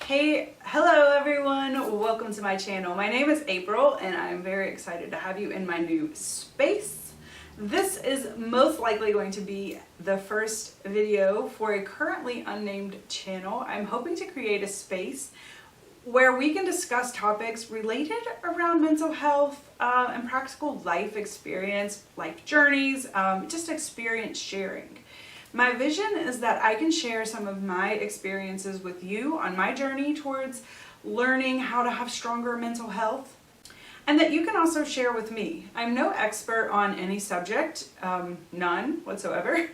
Hey, hello everyone, welcome to my channel. My name is April and I'm very excited to have you in my new space. This is most likely going to be the first video for a currently unnamed channel. I'm hoping to create a space where we can discuss topics related around mental health and practical life experience, life journeys, just experience sharing. My vision is that I can share some of my experiences with you on my journey towards learning how to have stronger mental health, and that you can also share with me. I'm no expert on any subject, none whatsoever,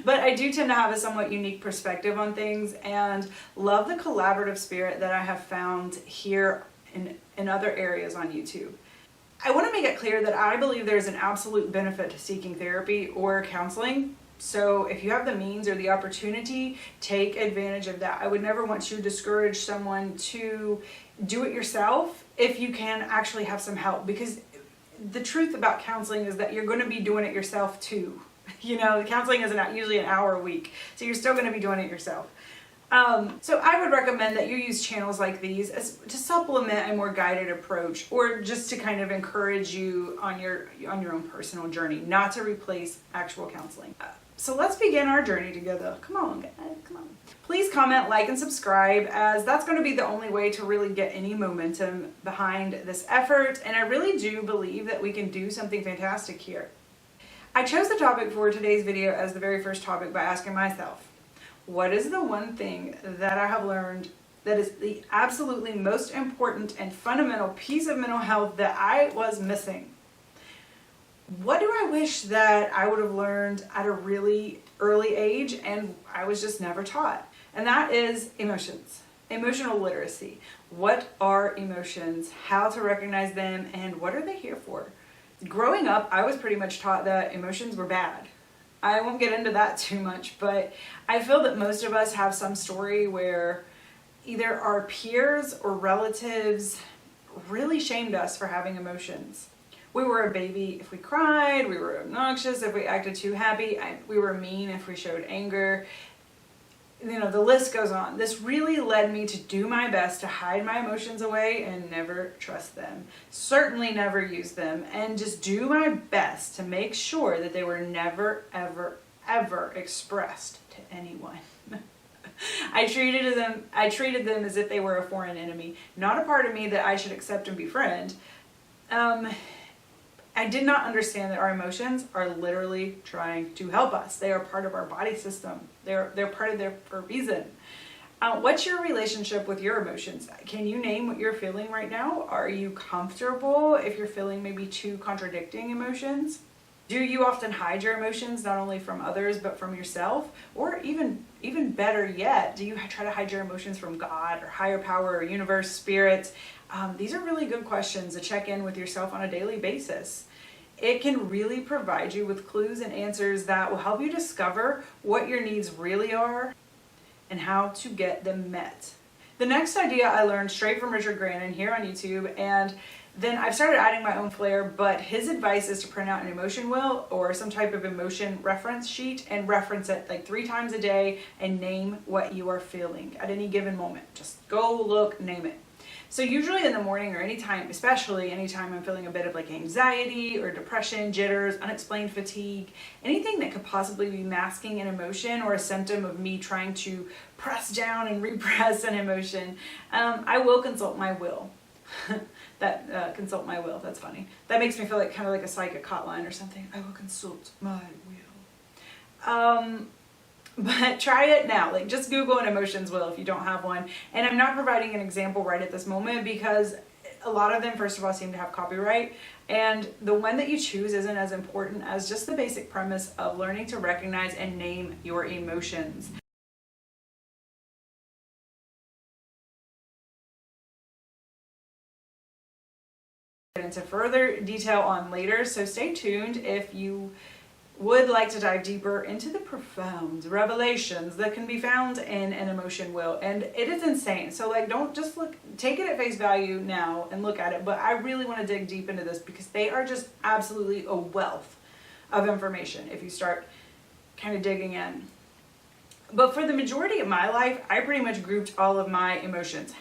but I do tend to have a somewhat unique perspective on things and love the collaborative spirit that I have found here in other areas on YouTube. I want to make it clear that I believe there's an absolute benefit to seeking therapy or counseling. So if you have the means or the opportunity, take advantage of that. I would never want to discourage someone to do it yourself if you can actually have some help, because the truth about counseling is that you're going to be doing it yourself too. You know, counseling is usually an hour a week, so you're still going to be doing it yourself. So I would recommend that you use channels like these to supplement a more guided approach, or just to kind of encourage you on your own personal journey, not to replace actual counseling. So let's begin our journey together. Come on, guys, come on. Please comment, like, and subscribe, as that's going to be the only way to really get any momentum behind this effort. And I really do believe that we can do something fantastic here. I chose the topic for today's video as the very first topic by asking myself, what is the one thing that I have learned that is the absolutely most important and fundamental piece of mental health that I was missing? What do I wish that I would have learned at a really early age and I was just never taught? And that is emotions, emotional literacy. What are emotions, how to recognize them, and what are they here for? Growing up, I was pretty much taught that emotions were bad. I won't get into that too much, but I feel that most of us have some story where either our peers or relatives really shamed us for having emotions. We were a baby if we cried, we were obnoxious if we acted too happy, we were mean if we showed anger. You know, the list goes on. This really led me to do my best to hide my emotions away and never trust them. Certainly never use them, and just do my best to make sure that they were never, ever, ever expressed to anyone. I treated them as if they were a foreign enemy, not a part of me that I should accept and befriend. I did not understand that our emotions are literally trying to help us. They are part of our body system. They're part of there for a reason. What's your relationship with your emotions? Can you name what you're feeling right now? Are you comfortable if you're feeling maybe two contradicting emotions? Do you often hide your emotions, not only from others, but from yourself? Or even better yet, do you try to hide your emotions from God or higher power or universe, spirit? These are really good questions to check in with yourself on a daily basis. It can really provide you with clues and answers that will help you discover what your needs really are and how to get them met. The next idea I learned straight from Richard Grannon here on YouTube, and then I've started adding my own flair, but his advice is to print out an emotion wheel or some type of emotion reference sheet and reference it like 3 times a day and name what you are feeling at any given moment. Just go look, name it. So usually in the morning, or anytime, especially anytime I'm feeling a bit of like anxiety or depression, jitters, unexplained fatigue, anything that could possibly be masking an emotion or a symptom of me trying to press down and repress an emotion, I will consult my will. Consult my will, that's funny. That makes me feel like kind of like a psychic hotline or something. I will consult my will. But try it now. Like, just Google an emotions wheel if you don't have one. And I'm not providing an example right at this moment because a lot of them, first of all, seem to have copyright. And the one that you choose isn't as important as just the basic premise of learning to recognize and name your emotions. Get into further detail on later, so stay tuned if you would like to dive deeper into the profound revelations that can be found in an emotion wheel. And it is insane. So like, don't just take it at face value now and look at it, but I really want to dig deep into this because they are just absolutely a wealth of information if you start kind of digging in. But for the majority of my life, I pretty much grouped all of my emotions.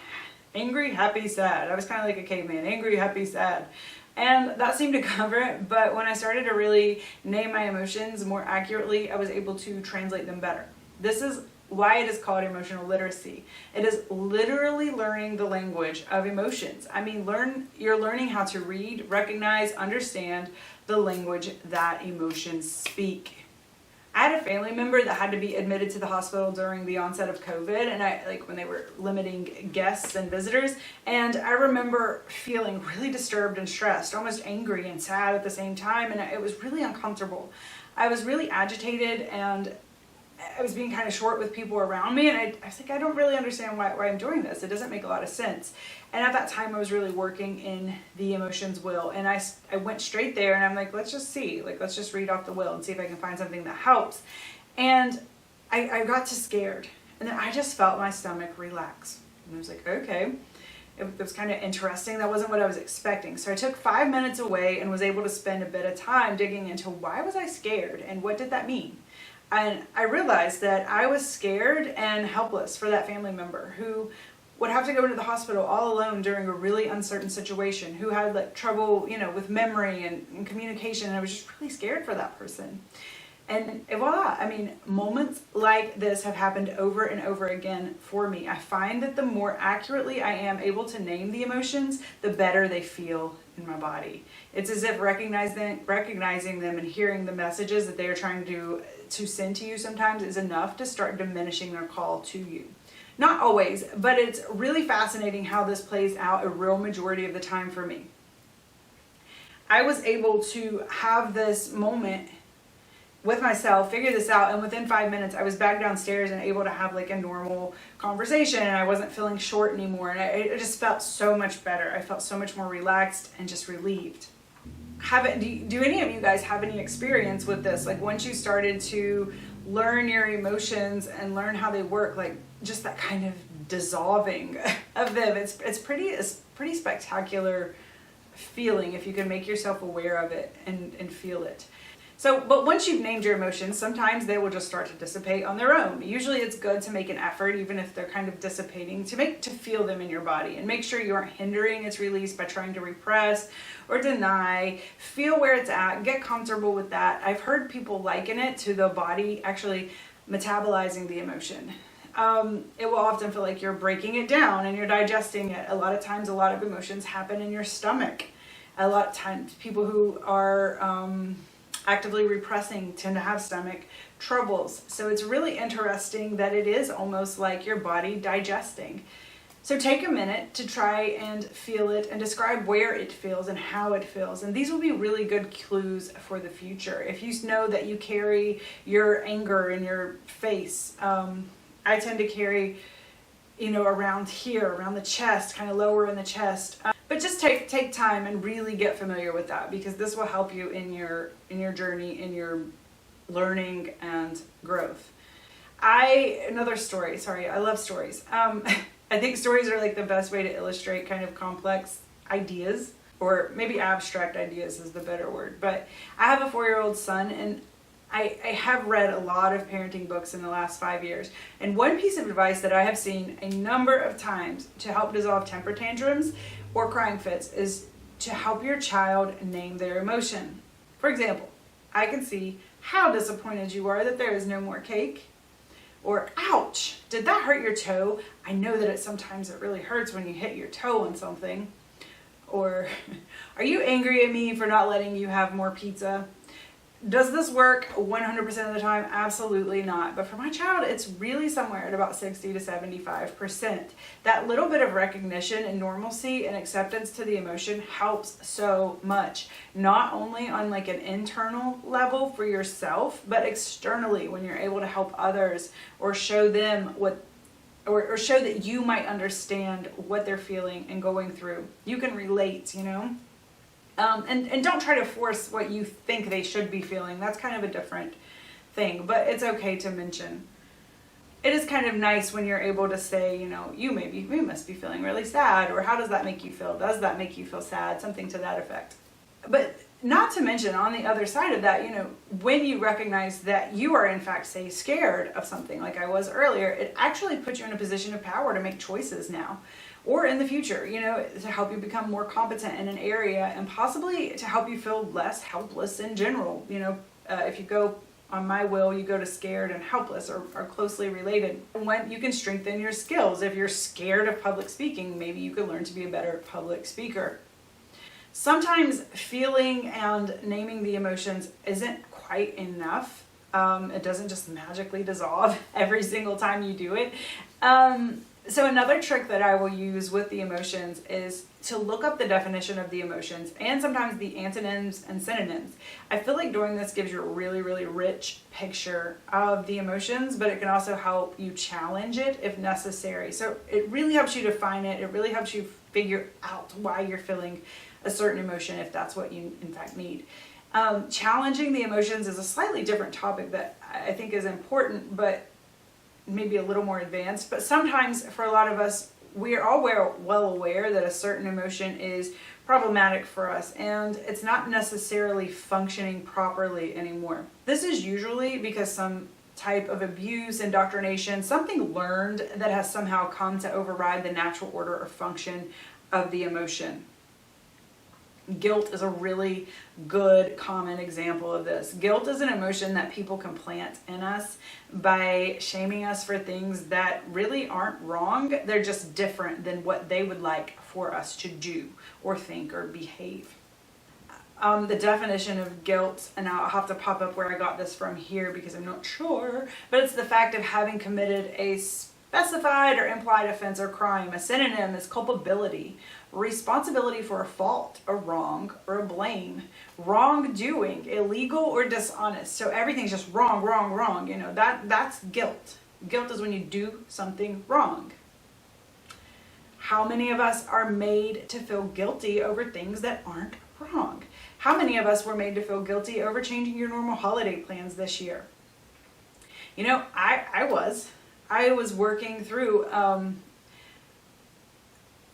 Angry, happy, sad. I was kind of like a caveman. Angry, happy, sad. And that seemed to cover it. But when I started to really name my emotions more accurately, I was able to translate them better. This is why it is called emotional literacy. It is literally learning the language of emotions. I mean, you're learning how to read, recognize, understand the language that emotions speak. I had a family member that had to be admitted to the hospital during the onset of COVID, and when they were limiting guests and visitors, and I remember feeling really disturbed and stressed, almost angry and sad at the same time, and it was really uncomfortable. I was really agitated, and I was being kind of short with people around me, and I was like, I don't really understand why I'm doing this. It doesn't make a lot of sense. And at that time, I was really working in the emotions wheel, and I went straight there, and I'm like, let's just see, let's just read off the wheel and see if I can find something that helps. And I got to scared, and then I just felt my stomach relax. And I was like, okay. It was kind of interesting. That wasn't what I was expecting. So I took 5 minutes away and was able to spend a bit of time digging into why was I scared and what did that mean? And I realized that I was scared and helpless for that family member who would have to go to the hospital all alone during a really uncertain situation, who had trouble, with memory and communication. And I was just really scared for that person. And voila, I mean, moments like this have happened over and over again for me. I find that the more accurately I am able to name the emotions, the better they feel in my body. It's as if recognizing them and hearing the messages that they are trying to send to you sometimes is enough to start diminishing their call to you. Not always, but it's really fascinating how this plays out a real majority of the time for me. I was able to have this moment with myself, figure this out, and within 5 minutes I was back downstairs and able to have a normal conversation, and I wasn't feeling short anymore, and it just felt so much better. I felt so much more relaxed and just relieved. Do any of you guys have any experience with this? Once you started to learn your emotions and learn how they work, just that kind of dissolving of them, it's pretty spectacular feeling if you can make yourself aware of it and feel it. But once you've named your emotions, sometimes they will just start to dissipate on their own. Usually it's good to make an effort, even if they're kind of dissipating, to feel them in your body and make sure you aren't hindering its release by trying to repress or deny. Feel where it's at, get comfortable with that. I've heard people liken it to the body actually metabolizing the emotion. It will often feel like you're breaking it down and you're digesting it. A lot of times, a lot of emotions happen in your stomach. A lot of times, people who are actively repressing tend to have stomach troubles. So it's really interesting that it is almost like your body digesting. So take a minute to try and feel it and describe where it feels and how it feels. And these will be really good clues for the future. If you know that you carry your anger in your face, I tend to carry, around here, around the chest, kind of lower in the chest. But just take time and really get familiar with that, because this will help you in your journey, in your learning and growth. Another story. Sorry, I love stories. I think stories are the best way to illustrate kind of complex ideas, or maybe abstract ideas is the better word. But I have a 4-year-old son, and I have read a lot of parenting books in the last 5 years. And one piece of advice that I have seen a number of times to help dissolve temper tantrums or crying fits is to help your child name their emotion. For example, I can see how disappointed you are that there is no more cake. Or, ouch, did that hurt your toe? I know that sometimes it really hurts when you hit your toe on something. Or, are you angry at me for not letting you have more pizza? Does this work 100% of the time? Absolutely not. But for my child, it's really somewhere at about 60 to 75%. That little bit of recognition and normalcy and acceptance to the emotion helps so much. Not only on an internal level for yourself, but externally when you're able to help others or show them or show that you might understand what they're feeling and going through. You can relate, And don't try to force what you think they should be feeling. That's kind of a different thing, but it's okay to mention. It is kind of nice when you're able to say, you must be feeling really sad, or how does that make you feel? Does that make you feel sad? Something to that effect. But Not to mention, on the other side of that, you know, when you recognize that you are in fact, say, scared of something like I was earlier, it actually puts you in a position of power to make choices now or in the future, you know, to help you become more competent in an area and possibly to help you feel less helpless in general. You know, if you go on my wheel, you go to scared and helpless are closely related. When you can strengthen your skills. If you're scared of public speaking, maybe you could learn to be a better public speaker. Sometimes feeling and naming the emotions isn't quite enough. It doesn't just magically dissolve every single time you do it. So another trick that I will use with the emotions is to look up the definition of the emotions and sometimes the antonyms and synonyms. I feel like doing this gives you a really, really rich picture of the emotions, but it can also help you challenge it if necessary. So it really helps you define it. It really helps you figure out why you're feeling a certain emotion if that's what you in fact need. Challenging the emotions is a slightly different topic that I think is important, but maybe a little more advanced. But sometimes for a lot of us, we are all well aware that a certain emotion is problematic for us and it's not necessarily functioning properly anymore. This is usually because some type of abuse, indoctrination, something learned that has somehow come to override the natural order or function of the emotion. Guilt is a really good common example of this. Guilt is an emotion that people can plant in us by shaming us for things that really aren't wrong. They're just different than what they would like for us to do or think or behave. The definition of guilt, and I'll have to pop up where I got this from here because I'm not sure, but it's the fact of having committed a specified or implied offense or crime. A synonym is culpability, responsibility for a fault, a wrong, or a blame, wrongdoing, illegal or dishonest. So everything's just wrong, wrong, wrong. You know, that's guilt. Guilt is when you do something wrong. How many of us are made to feel guilty over things that aren't wrong? How many of us were made to feel guilty over changing your normal holiday plans this year? You know, I was working through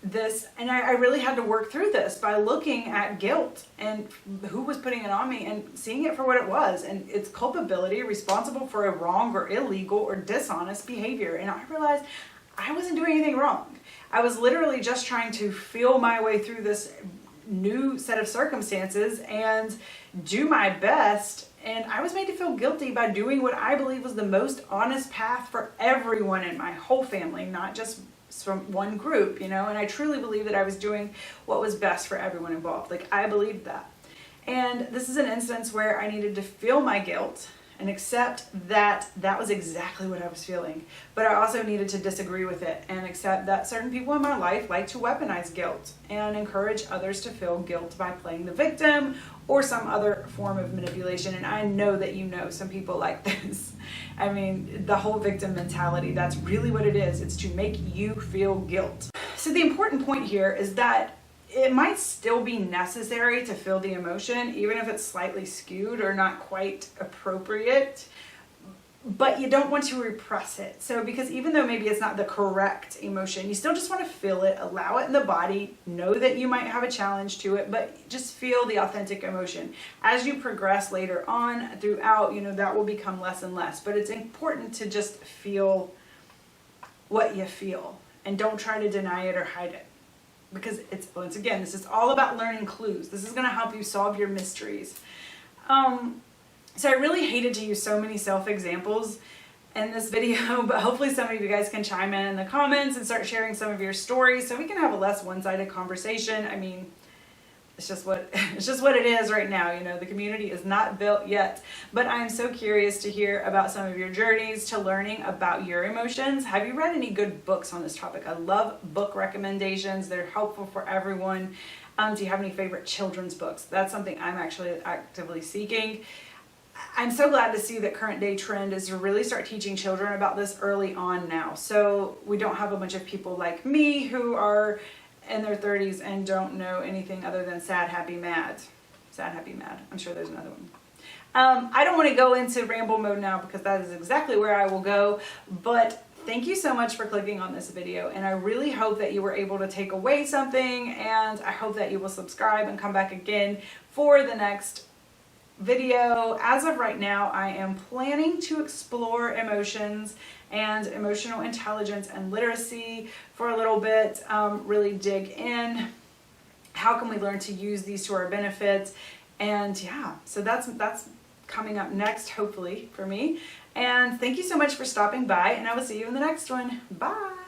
this, and I really had to work through this by looking at guilt and who was putting it on me and seeing it for what it was. And it's culpability, responsible for a wrong or illegal or dishonest behavior. And I realized I wasn't doing anything wrong. I was literally just trying to feel my way through this new set of circumstances and do my best. And I was made to feel guilty by doing what I believe was the most honest path for everyone in my whole family, not just from one group, you know. And I truly believe that I was doing what was best for everyone involved. Like, I believed that. And this is an instance where I needed to feel my guilt and accept that that was exactly what I was feeling. But I also needed to disagree with it and accept that certain people in my life like to weaponize guilt and encourage others to feel guilt by playing the victim or some other form of manipulation. And I know that you know some people like this. I mean, the whole victim mentality, that's really what it is. It's to make you feel guilt. So the important point here is that it might still be necessary to feel the emotion, even if it's slightly skewed or not quite appropriate, but you don't want to repress it. So because even though maybe it's not the correct emotion, you still just want to feel it, allow it in the body, know that you might have a challenge to it, but just feel the authentic emotion. As you progress later on throughout, you know, that will become less and less, but it's important to just feel what you feel and don't try to deny it or hide it. Because it's, once again, this is all about learning clues. This is going to help you solve your mysteries. So I really hated to use so many self-examples in this video, but hopefully some of you guys can chime in the comments and start sharing some of your stories so we can have a less one-sided conversation. I mean, it's just what it is right now. You know, the community is not built yet, but I'm so curious to hear about some of your journeys to learning about your emotions. Have you read any good books on this topic? I love book recommendations. They're helpful for everyone. Do you have any favorite children's books? That's something I'm actually actively seeking. I'm so glad to see that current day trend is to really start teaching children about this early on now. So we don't have a bunch of people like me who are in their 30s and don't know anything other than sad, happy, mad. Sad, happy, mad. I'm sure there's another one. I don't want to go into ramble mode now because that is exactly where I will go, but thank you so much for clicking on this video, and I really hope that you were able to take away something, and I hope that you will subscribe and come back again for the next video. As of right now, I am planning to explore emotions and emotional intelligence and literacy for a little bit, really dig in. How can we learn to use these to our benefit? And yeah, so that's coming up next, hopefully, for me. And thank you so much for stopping by, and I will see you in the next one. Bye!